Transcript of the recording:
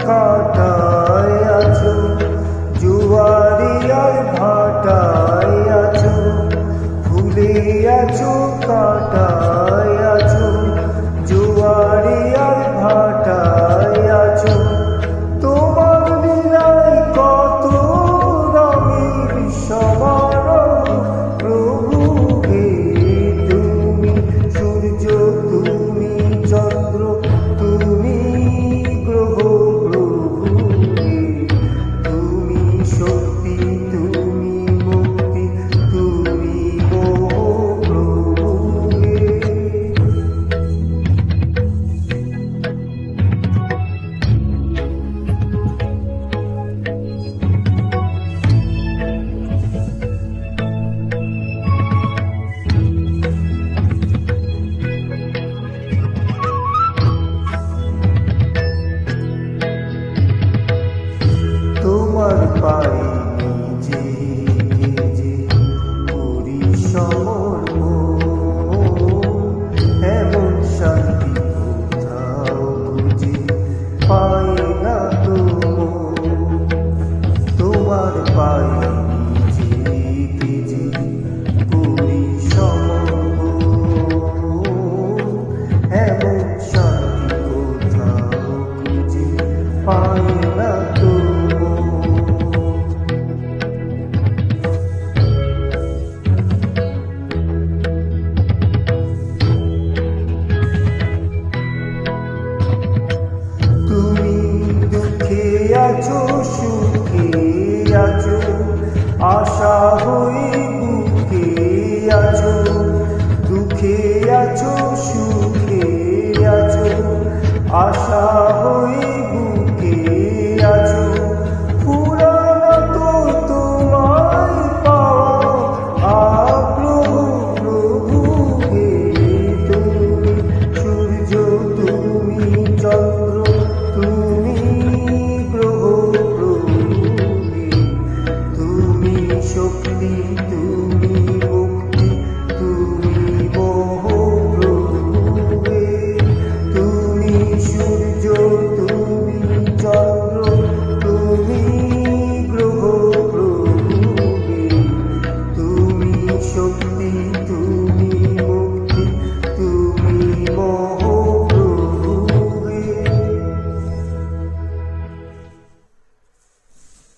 কাটায় আছো, জোয়ারে আর ভাটায় আছো, ভুলে আছো কাটায় আছো, জোয়ারে আর ভাটায় আছো। তোমার লীলায় কত রঙের সমারোহ প্রভু হে, তুমি সূর্য, তুমি চন্দ্র, তুমি গ্রহ প্রভু হে, তুমি শক্তি, তুমি মুক্তি, তুমি মোহ প্রভু হে। তোমার পায়ে নিজে যে করি সমর্পণ, এমন শান্তি কোথাও খুঁজে পাই না তো। তোমার পায়ে নিজে যে করি সমর্পণ, এমন শান্তি কোথাও খুঁজে পাই না তো। আছো সুখে আছো, আশা হয়ে বুকে আছো, দুঃখে আছো সুখে আছো, আশা হয়ে বুকে আছো। ফুরানো তো তোমায় পাওয়া আগ্রহ প্রভু হে, তুমি সূর্য, তুমি চন্দ্র, তুমি শক্তি, তুমি মুক্তি, তুমি মোহ প্রভু হে, তুমি সূর্য, তুমি চন্দ্র, তুমি গ্রহ প্রভু হে, তুমি শক্তি, তুমি মুক্তি, তুমি মোহ।